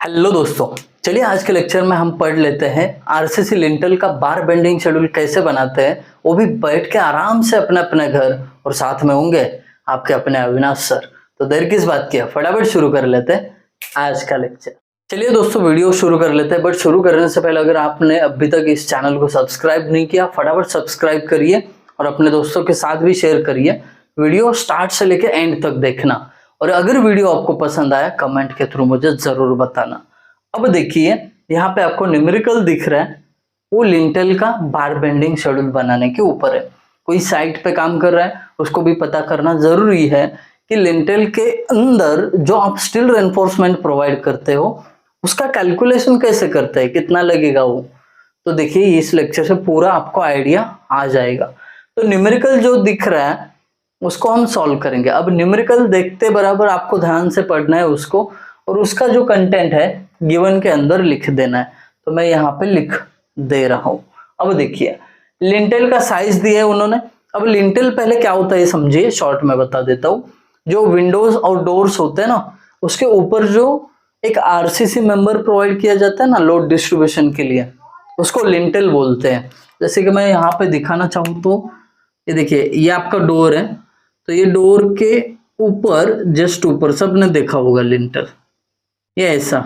Hello दोस्तों, चलिए आज के लेक्चर में हम पढ़ लेते हैं आरसीसी लिंटल का बार बेंडिंग शेड्यूल कैसे बनाते हैं, वो भी बैठ के आराम से अपने अपने घर, और साथ में होंगे आपके अपने अविनाश सर। तो देर किस बात की है, फटाफट शुरू कर लेते हैं आज का लेक्चर। चलिए दोस्तों वीडियो शुरू कर लेते हैं, बट शुरू करने से पहले अगर आपने अभी तक इस चैनल को सब्सक्राइब नहीं किया, फटाफट सब्सक्राइब करिए और अपने दोस्तों के साथ भी शेयर करिए। वीडियो स्टार्ट से लेकर एंड तक देखना, और अगर वीडियो आपको पसंद आया कमेंट के थ्रू मुझे जरूर बताना। अब देखिए यहाँ पे आपको न्यूमेरिकल दिख रहा है, वो लिंटल का बार बेंडिंग शेड्यूल बनाने के ऊपर है। कोई साइट पे काम कर रहा है, उसको भी पता करना जरूरी है कि लिंटल के अंदर जो आप स्टील रेनफोर्समेंट प्रोवाइड करते हो उसका कैलकुलेशन कैसे करते हैं, कितना लगेगा वो। तो देखिए इस लेक्चर से पूरा आपको आइडिया आ जाएगा। तो न्यूमेरिकल जो दिख रहा है उसको हम सॉल्व करेंगे। अब न्यूमेरिकल देखते बराबर आपको ध्यान से पढ़ना है उसको, और उसका जो कंटेंट है गिवन के अंदर लिख देना है। तो मैं यहाँ पे लिख दे रहा हूँ। अब देखिए लिंटेल का साइज दिया है उन्होंने। अब लिंटेल पहले क्या होता है समझिए, शॉर्ट में बता देता हूँ। जो विंडोज और डोर्स होते हैं ना, उसके ऊपर जो एक आरसीसी मेंबर प्रोवाइड किया जाता है ना लोड डिस्ट्रीब्यूशन के लिए, उसको लिंटेल बोलते हैं। जैसे कि मैं यहाँ पे दिखाना चाहूँ तो ये देखिए, ये आपका डोर है, तो ये डोर के ऊपर जस्ट ऊपर सबने देखा होगा लिंटर, ये ऐसा।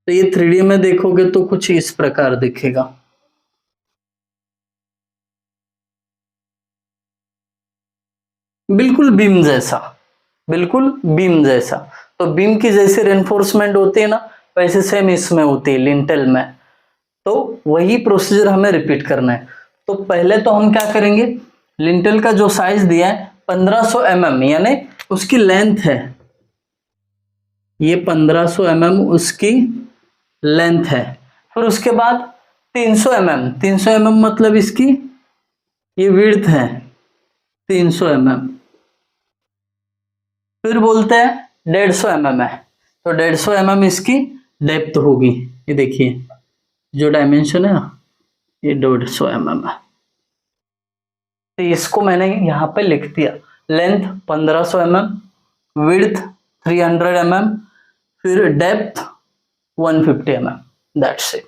तो ये 3D में देखोगे तो कुछ इस प्रकार दिखेगा। बिल्कुल बीम जैसा, बिल्कुल बीम जैसा। तो बीम की जैसे रेनफोर्समेंट होती है ना, वैसे सेम इसमें होती है लिंटल में। तो वही प्रोसीजर हमें रिपीट करना है। तो पहले तो हम क्या करेंगे, लिंटल का जो साइज दिया है 1500 mm, यानी उसकी लेंथ है, ये 1500 mm उसकी लेंथ है। फिर उसके बाद 300 mm, 300 mm मतलब इसकी ये विड्थ है 300 mm। फिर बोलते हैं 150 mm है, तो 150 mm इसकी डेप्थ होगी। ये देखिए जो डायमेंशन है ना, ये 150 mm है। तो इसको मैंने यहाँ पे लिख दिया। लेंथ 1500 mm, विड्थ 300 mm, फिर डेप्थ 150 mm, दैट्स इट।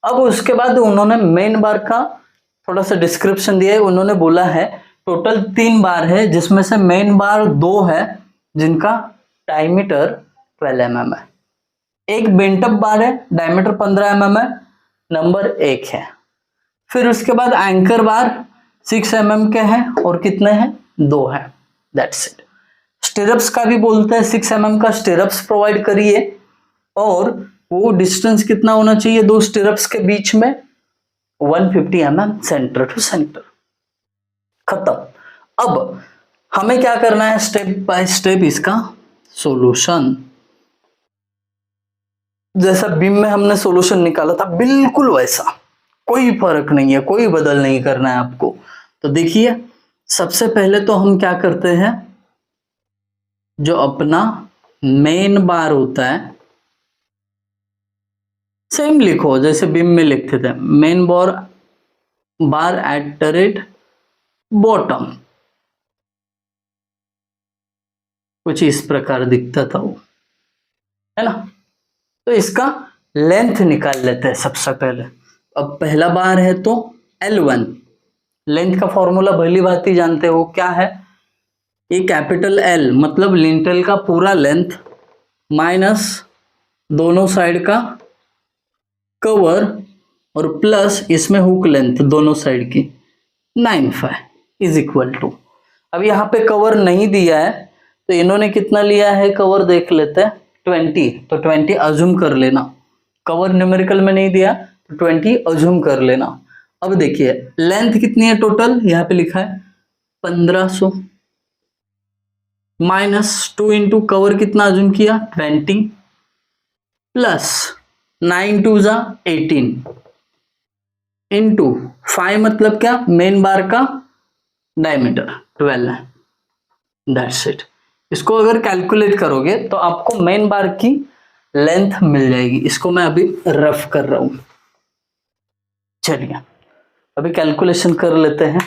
अब उसके बाद उन्होंने मेन बार का थोड़ा सा डिस्क्रिप्शन दिया है। उन्होंने बोला है टोटल 3 बार है, जिसमें से मेन बार 2 है जिनका डायमीटर 12 mm है। एक बेंटअप बार है, डायमीटर 15 mm है, नंबर 1 है। फिर उसके बाद एंकर बार 6 mm के हैं, और कितने हैं, 2 है, दैट्स इट। स्टिरप्स का भी बोलते हैं 6 mm का स्टिरप्स प्रोवाइड करिए, और वो डिस्टेंस कितना होना चाहिए दो स्टिरप्स के बीच में, 150 mm सेंटर टू सेंटर। खत्म। अब हमें क्या करना है, स्टेप बाय स्टेप इसका सॉल्यूशन। जैसा बीम में हमने सॉल्यूशन निकाला था बिल्कुल वैसा, कोई फर्क नहीं है, कोई बदल नहीं करना है आपको। तो देखिए सबसे पहले तो हम क्या करते हैं, जो अपना मेन बार होता है सेम लिखो जैसे बीम में लिखते थे, main bar at the rate bottom, कुछ इस प्रकार दिखता था वो, है ना। तो इसका लेंथ निकाल लेते हैं सबसे पहले। अब पहला बार है तो L1, लेंथ का फॉर्मूला भली भांति जानते हो क्या है, ये कैपिटल L मतलब लिंटल का पूरा लेंथ माइनस दोनों साइड का कवर, और प्लस इसमें हुक लेंथ दोनों साइड की 95 इज इक्वल टू। अब यहाँ पे कवर नहीं दिया है, तो इन्होंने कितना लिया है कवर देख लेते हैं, 20, तो 20 अज्यूम कर लेना। कवर न्यूमेरिकल में नहीं दिया तो 20 अज्यूम कर लेना। अब देखिए लेंथ कितनी है टोटल, यहाँ पे लिखा है 1500, माइनस 2 इंटू कवर कितना अज्यूम किया 20, प्लस 9 2 जा 18, इंटू 5 मतलब क्या, मेन बार का डायमीटर 12 है, दैट्स इट। इसको अगर कैलकुलेट करोगे तो आपको मेन बार की लेंथ मिल जाएगी। इसको मैं अभी रफ कर रहा हूं, चलिए अभी कैलकुलेशन कर लेते हैं।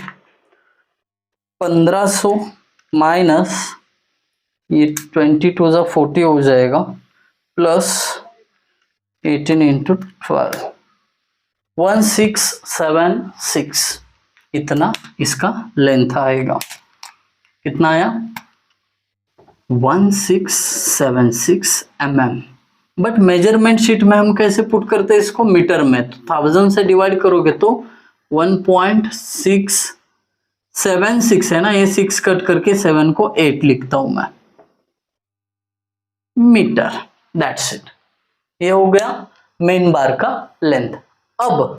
1500 माइनस ये 22 ज़ा 40 हो जाएगा, प्लस 18 इंटू 12, 1676, इतना इसका लेंथ आएगा। कितना आया? 1676 mm। बट मेजरमेंट शीट में हम कैसे पुट करते हैं इसको? मीटर में। तो 1000 से डिवाइड करोगे तो 1.676 है ना, ये 6 कट करके 7 को 8 लिखता हूं मैं, मीटर। That's it. ये हो गया मेन बार का लेंथ। अब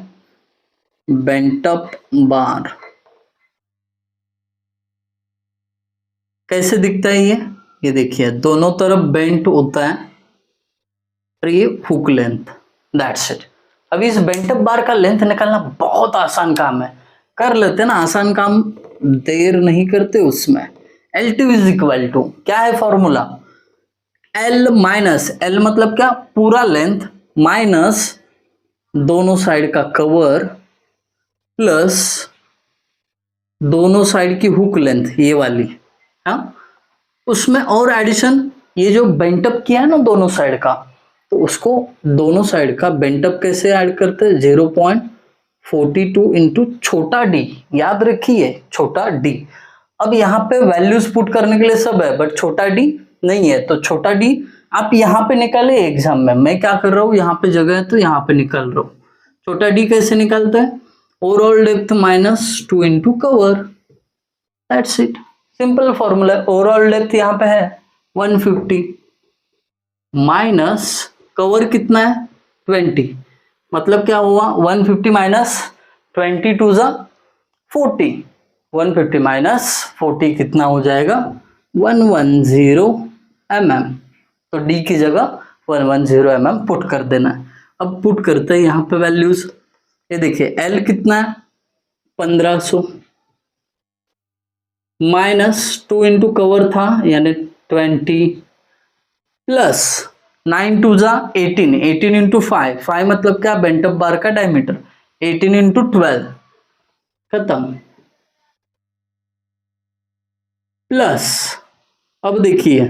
बेंट अप बार कैसे दिखता है? ये देखिए दोनों तरफ बेंट होता है और ये हुक लेंथ। That's it. अब इस बेंट अप बार का लेंथ निकालना बहुत आसान काम है, कर लेते ना, आसान काम देर नहीं करते उसमें। L2 इज इक्वल टू, क्या है फॉर्मूला? L माइनस, L मतलब क्या? पूरा लेंथ, माइनस दोनों साइड का कवर, प्लस दोनों साइड की हुक लेंथ, ये वाली, हाँ, उसमें और एडिशन, ये जो बेंटअप किया है ना दोनों साइड का, तो उसको दोनों साइड का बेंटअप कैसे ऐड करते हैं? 0.42 इंटू छोटा डी, याद रखिए छोटा डी। अब यहाँ पे वैल्यूज पुट करने के लिए सब है, बट छोटा डी नहीं है, तो छोटा डी आप यहाँ पे निकाले एग्जाम में। मैं क्या कर रहा हूँ, यहाँ पे जगह है तो यहाँ पे निकाल रहा हूँ। छोटा डी कैसे निकालते हैं? Overall depth minus 2 into cover. That's it, simple formula. Overall depth यहाँ पे है 150, माइनस कवर कितना है? 20, मतलब क्या हुआ? 150 माइनस 22 ज़ा 40, 150 माइनस 40 कितना हो जाएगा? 110 mm। तो डी की जगह 110 mm पुट कर देना है। अब पुट करते हैं यहाँ पे वैल्यूज। ये देखिए एल कितना है? 1500, माइनस 2 इंटू कवर था यानी 20, प्लस 9 2 ज़ा 18, 18 इंटू 5, 5 मतलब क्या? बेंटअप बार का डायमीटर, 18 इंटू 12, खत्म, प्लस अब देखिए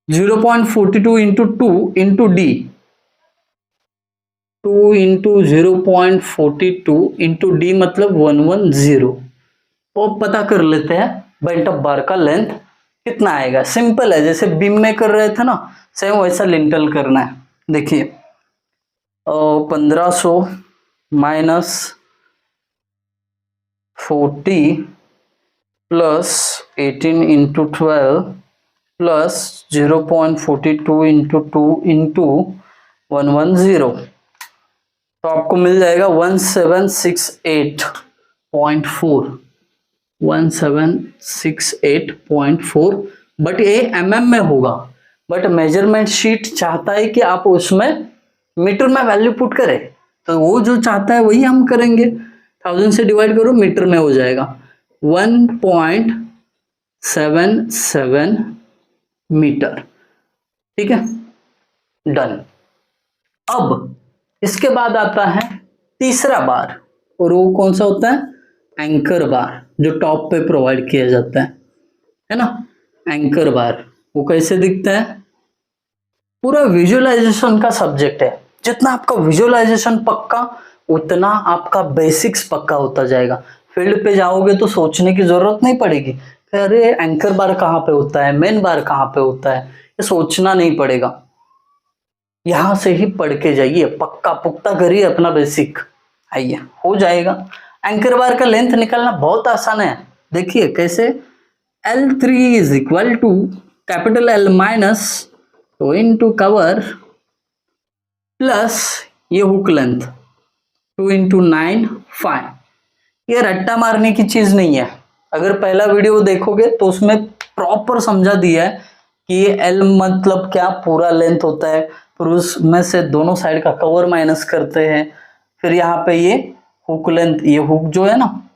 0.42 into 2 into D, 2 into 0.42 into D मतलब 110। तो अब पता कर लेते हैं बेंटअप बार का लेंथ कितना आएगा। सिंपल है, जैसे बीम में कर रहे थे ना, सेम वैसा लिंटल करना है। देखिए 1500 minus 40 plus 18 into 12 plus 0.42 into 2 into 110, तो आपको मिल जाएगा 1768.4, 1768.4। बट ये mm में होगा, बट मेजरमेंट शीट चाहता है कि आप उसमें मीटर में वैल्यू पुट करें, तो वो जो चाहता है वही हम करेंगे। 1000 से डिवाइड करो, मीटर में हो जाएगा 1.77 मीटर। ठीक है, डन। अब इसके बाद आता है तीसरा बार, और वो कौन सा होता है? एंकर बार, जो टॉप पे प्रोवाइड किया जाता है ना, एंकर बार। वो कैसे दिखता है? पूरा विजुअलाइजेशन का सब्जेक्ट है। जितना आपका विजुअलाइजेशन पक्का, उतना आपका बेसिक्स पक्का होता जाएगा। फील्ड पे जाओगे तो सोचने की जरूरत नहीं पड़ेगी, अरे एंकर बार कहाँ पे होता है, मेन बार कहाँ पे होता है, ये सोचना नहीं पड़ेगा। यहां से ही पढ़ के जाइए, पक्का पुख्ता करिए अपना बेसिक, आइए हो जाएगा। एंकर बार का लेंथ निकालना बहुत आसान है। देखिए कैसे, L3 is equal to capital L minus 2 into cover plus ये हुक लेंथ 2 इंटू 9 5। ये रट्टा मारने की चीज नहीं है। अगर पहला वीडियो देखोगे तो उसमें प्रॉपर समझा दिया है कि ये L मतलब क्या, पूरा लेंथ होता है, फिर उसमें से दोनों साइड का कवर माइनस करते हैं, फिर यहाँ पे ये हुक लेंथ, ये हुक जो है ना,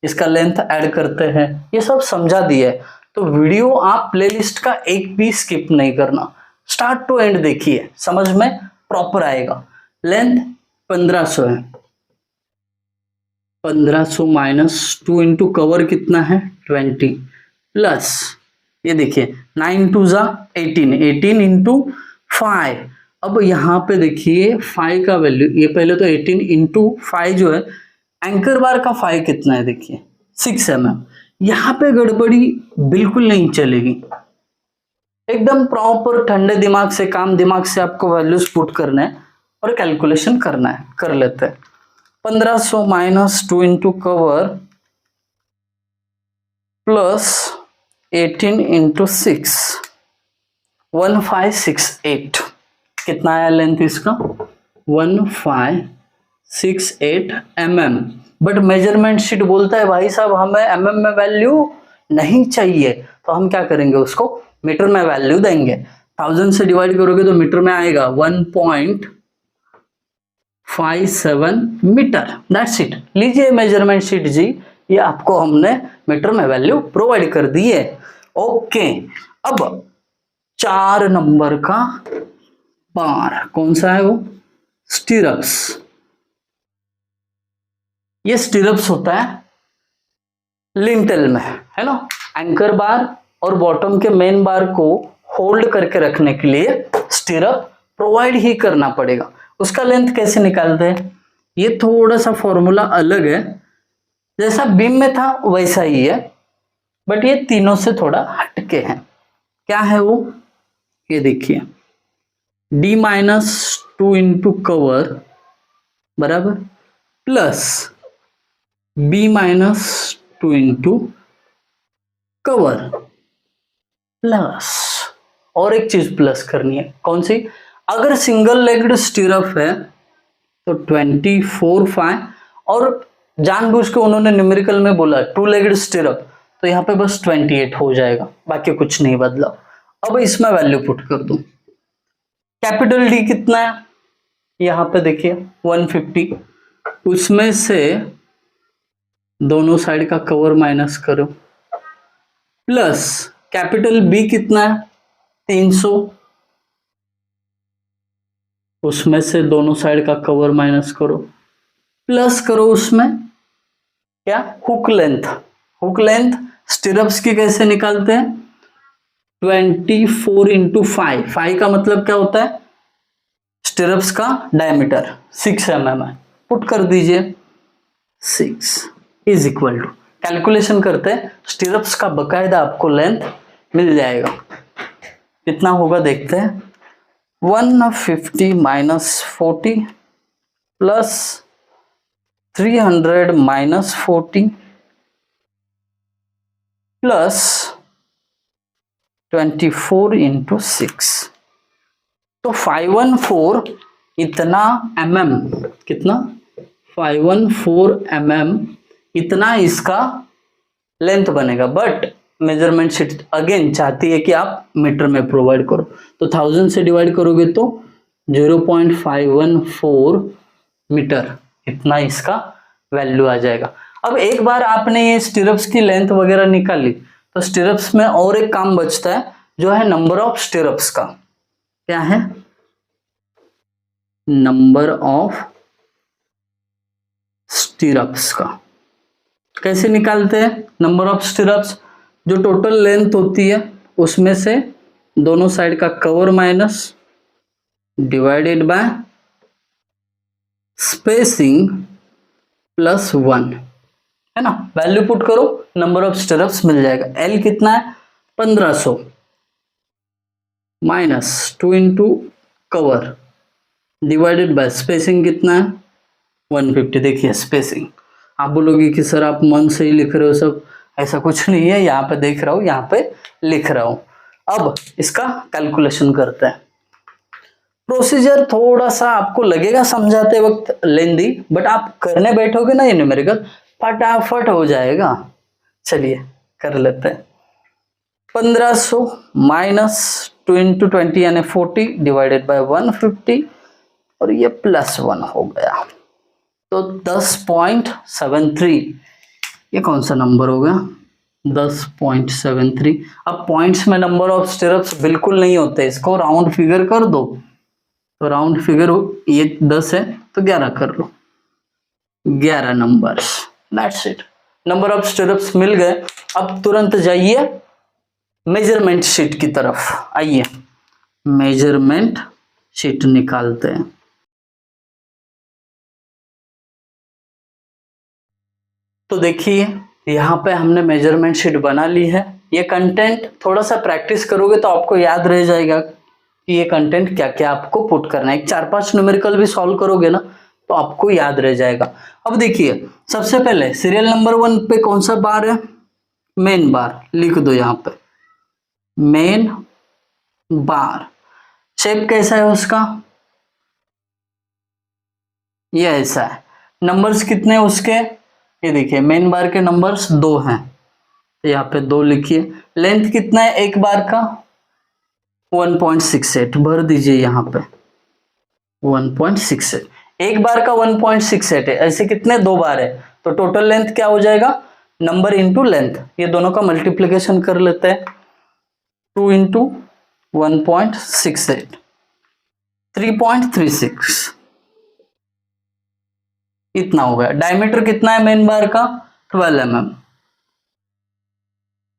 इसका लेंथ ऐड करते हैं। ये सब समझा दिया है, तो वीडियो आप प्लेलिस्ट का एक भी स्किप नहीं करना, स्टार्ट टू एंड देखिए, समझ में प्रॉपर आएगा। लेंथ 1500 है, 1500 माइनस 2 इंटू कवर कितना है 20, प्लस ये देखिए 9 2 जा 18, 18 इंटू 5। अब यहाँ पे देखिए 5 का वैल्यू, ये पहले तो 18 इंटू 5 जो है, एंकर बार का 5 कितना है देखिए 6 mm। यहाँ पे गड़बड़ी बिल्कुल नहीं चलेगी, एकदम प्रॉपर ठंडे दिमाग से, काम दिमाग से आपको वैल्यूज पुट करना है और कैलकुलेशन करना है। कर लेते हैं। 1500 minus 2 into cover plus 18 into 6, 1568। कितना आया लेंथ इसका? 1568 mm। बट मेजरमेंट शीट बोलता है भाई साहब हमें mm में वैल्यू नहीं चाहिए, तो हम क्या करेंगे, उसको मीटर में वैल्यू देंगे। 1000 से डिवाइड करोगे तो मीटर में आएगा 1.57 मीटर। That's it. लीजिए मेजरमेंट शीट जी, ये आपको हमने मीटर में वैल्यू प्रोवाइड कर दी है। ओके, अब 4 नंबर का बार कौन सा है? वो स्टीरअप्स। ये स्टीरअप्स होता है लिंटेल में, है ना। एंकर बार और बॉटम के मेन बार को होल्ड करके रखने के लिए स्टीरअप प्रोवाइड ही करना पड़ेगा। उसका लेंथ कैसे निकालते हैं? ये थोड़ा सा फॉर्मूला अलग है, जैसा बीम में था वैसा ही है, बट ये तीनों से थोड़ा हटके है। क्या है वो? ये देखिए d माइनस 2 इंटू कवर बराबर plus b minus 2 into cover plus, और एक चीज प्लस करनी है। कौन सी? अगर सिंगल लेग्ड स्टीरअप है तो 24/5, और जानबूझ के उन्होंने न्यूमेरिकल में बोला 2 लेग्ड स्टीरअप, तो यहाँ पे बस 28 हो जाएगा, बाकी कुछ नहीं बदला। अब इसमें वैल्यू पुट कर दूं। कैपिटल डी कितना है? यहाँ पे देखिए 150, उसमें से दोनों साइड का कवर माइनस करो, प्लस कैपिटल बी कितना है? 300, उसमें से दोनों साइड का कवर माइनस करो, प्लस करो उसमें क्या? Hook length. हुक लेंथ स्टीरअप्स की कैसे निकालते हैं? 24 इंटू 5। 5 का मतलब क्या होता है? स्टीरअप्स का डायमीटर 6 mm है, पुट कर दीजिए। 6 इज इक्वल टू, कैलकुलेशन करते हैं, स्टीरअप्स का बकायदा आपको लेंथ मिल जाएगा। कितना होगा देखते हैं। 150 minus 40 plus 300 minus 40 plus 24 into 6, तो 514 इतना mm, कितना? 514 mm इतना इसका लेंथ बनेगा। बट मेजरमेंट शीट अगेन चाहती है कि आप मीटर में प्रोवाइड करो, तो 1000 से डिवाइड करोगे तो 0.514 मीटर, इतना इसका वैल्यू आ जाएगा। अब एक बार आपने ये स्टीरअप्स की लेंथ वगैरह निकाली, तो स्टीरअप्स में और एक काम बचता है, जो है नंबर ऑफ स्टीरअप्स का। क्या है? नंबर ऑफ स्टीरअप्स का। कैसे निकालते हैं नंबर ऑफ स्टीरअप्स? जो टोटल लेंथ होती है उसमें से दोनों साइड का cover minus divided by spacing plus 1, है ना। वैल्यू पुट करो, नंबर ऑफ स्टीरअप्स मिल जाएगा। एल कितना है? 1500 minus 2 into cover divided by spacing कितना है? 150। देखिए स्पेसिंग, आप बोलोगे कि सर आप मन से ही लिख रहे हो सब, ऐसा कुछ नहीं है, यहाँ पे देख रहा हूँ, यहाँ पे लिख रहा हूँ। अब इसका कैलकुलेशन करते हैं। प्रोसीजर थोड़ा सा आपको लगेगा समझाते वक्त लेंदी, बट आप करने बैठोगे ना ये न्यूमेरिकल, फटाफट हो जाएगा। चलिए कर लेते हैं। 1500 माइनस 2 इंटू 20 यानी 40 डिवाइडेड बाय 150, और ये प्लस 1 हो गया, तो 10.73। ये कौन सा नंबर हो गया? 10.73। अब पॉइंट्स में नंबर ऑफ स्टीरअप्स बिल्कुल नहीं होते, इसको राउंड फिगर कर दो, तो राउंड फिगर ये 10 है तो 11 कर लो, 11 numbers. That's it, number of stirrups मिल गए। अब तुरंत जाइए मेजरमेंट शीट की तरफ। आइए मेजरमेंट शीट निकालते हैं। तो देखिए यहाँ पे हमने मेजरमेंट शीट बना ली है। ये कंटेंट थोड़ा सा प्रैक्टिस करोगे तो आपको याद रह जाएगा कि ये कंटेंट क्या क्या आपको पुट करना है। एक 4-5 न्यूमेरिकल भी सॉल्व करोगे ना तो आपको याद रह जाएगा। अब देखिए सबसे पहले सीरियल नंबर 1 पे कौन सा बार है, मेन बार, लिख दो यहाँ पे मेन बार। शेप कैसा है उसका, ये ऐसा है। नंबर्स कितने उसके, ये देखिए मेन बार के नंबर्स 2 हैं, तो यहाँ पे 2 लिखिए। लेंथ कितना है एक बार का, 1.68 भर दीजिए यहाँ पे 1.68। एक बार का 1.68 है, ऐसे कितने 2 बार है, तो टोटल लेंथ क्या हो जाएगा, नंबर इंटू लेंथ, ये दोनों का मल्टीप्लिकेशन कर लेते हैं। 2 इंटू 1.68 3.36 इतना हो गया। डायमीटर कितना है मेन बार का, 12 mm।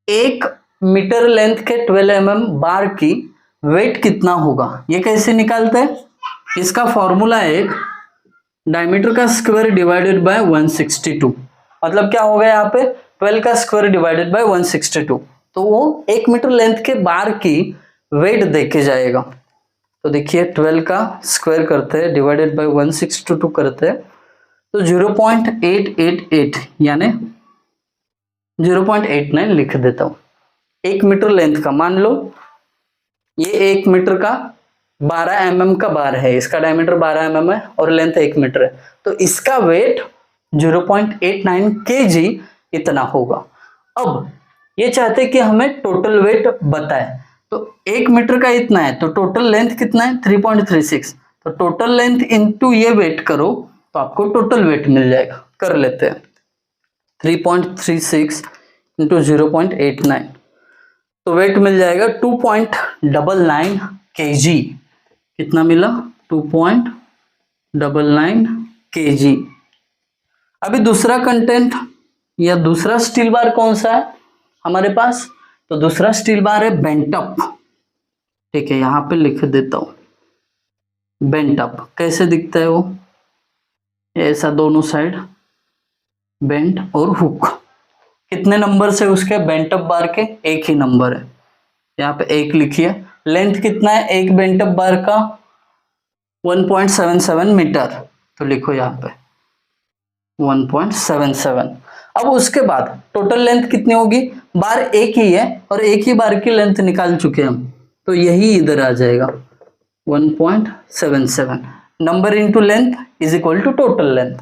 1 मीटर लेंथ के 12 mm बार की वेट कितना होगा, ये कैसे निकालते हैं, इसका फॉर्मूला है एक डायमीटर का स्क्वायर डिवाइडेड बाय 162। मतलब क्या होगा यहाँ पे 12 का स्क्वायर डिवाइडेड बाय 162, तो वो 1 मीटर लेंथ के बार की वेट देके जाएगा। तो देखिए 12 का स्क्वायर करते हैं डिवाइडेड बाय 162 करते हैं तो 0.888 यानी 0.89 लिख देता हूं। 1 मीटर लेंथ का, मान लो ये 1 मीटर का 12 mm का बार है, इसका डायमीटर 12 mm है और लेंथ 1 मीटर है, तो इसका वेट 0.89 kg इतना होगा। अब ये चाहते कि हमें टोटल वेट बताए, तो 1 मीटर का इतना है तो टोटल लेंथ कितना है 3.36, तो टोटल लेंथ इंटू ये वेट करो तो आपको टोटल वेट मिल जाएगा। कर लेते हैं 3.36 इंटू 0.89, तो वेट मिल जाएगा 2.99 kg। कितना मिला, 2.99 kg। अभी दूसरा कंटेंट या दूसरा स्टील बार कौन सा है हमारे पास, तो दूसरा स्टील बार है बेंटअप। ठीक है, यहां पे लिख देता हूं बेंटअप। कैसे दिखता है वो, ऐसा दोनों साइड बेंट और हुक। कितने नंबर से उसके बेंटअप बार के, एक ही नंबर है, यहाँ पे 1 लिखिए। लेंथ कितना है एक बेंटअप बार का 1.77 मीटर, तो लिखो यहाँ पे 1.77। अब उसके बाद टोटल लेंथ कितनी होगी, बार एक ही है और एक ही बार की लेंथ निकाल चुके हम, तो यही इधर आ जाएगा 1.77। Number into length is equal to total length,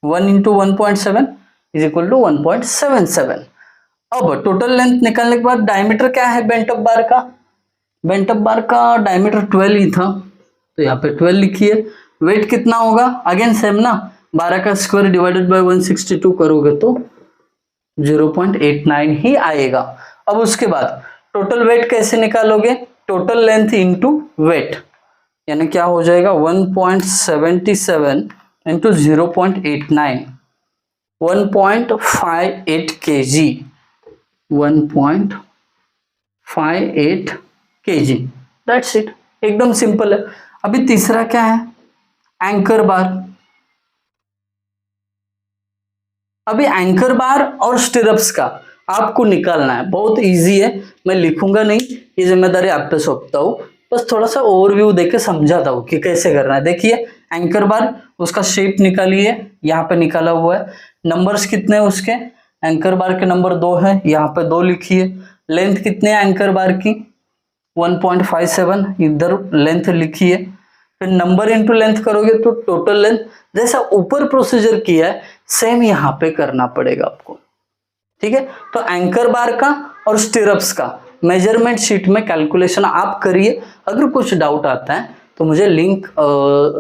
1 into 1.7 is equal to 1.77। अब टोटल लेंथ निकालने के बाद डायमीटर क्या है बेंटअप बार का, बेंटअप बार का डायमीटर 12 ही था, तो यहाँ पे 12 लिखिए। वेट कितना होगा, अगेन सेम ना, 12 का स्क्वायर डिवाइडेड बाय 162 करोगे तो 0.89 ही आएगा। अब उसके बाद टोटल वेट कैसे निकालोगे, टोटल लेंथ इंटू वेट, यानी क्या हो जाएगा 1.77 into 0.89, 1.58 kg, 1.58 kg। That's it, एकदम सिंपल है। अभी तीसरा क्या है, एंकर बार। अभी एंकर बार और स्टिरप्स का आपको निकालना है, बहुत इजी है, मैं लिखूंगा नहीं, ये जिम्मेदारी आप पे सौंपता हूं, बस थोड़ा सा ओवरव्यू देके समझाता हूं कि कैसे करना है। देखिए एंकर बार, उसका शेप निकालिए, यहाँ पे निकाला हुआ है। नंबर्स कितने हैं उसके, एंकर बार के नंबर 2 है, यहाँ पे 2 लिखिए। लेंथ कितने है एंकर बार की 1.57, इधर लेंथ लिखिए। फिर नंबर इंटू लेंथ करोगे तो टोटल लेंथ, जैसा ऊपर प्रोसीजर किया है सेम यहाँ पे करना पड़ेगा आपको। ठीक है, तो एंकर बार का और स्टिरप्स का मेजरमेंट शीट में कैलकुलेशन आप करिए। अगर कुछ डाउट आता है तो मुझे लिंक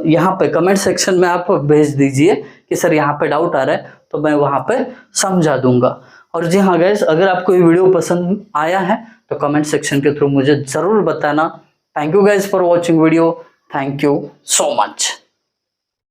यहाँ पे कमेंट सेक्शन में आप भेज दीजिए कि सर यहाँ पे डाउट आ रहा है, तो मैं वहाँ पे समझा दूंगा। और जी हाँ गाइस, अगर आपको ये वीडियो पसंद आया है तो कमेंट सेक्शन के थ्रू मुझे जरूर बताना। Thank you guys for watching video, thank you so much.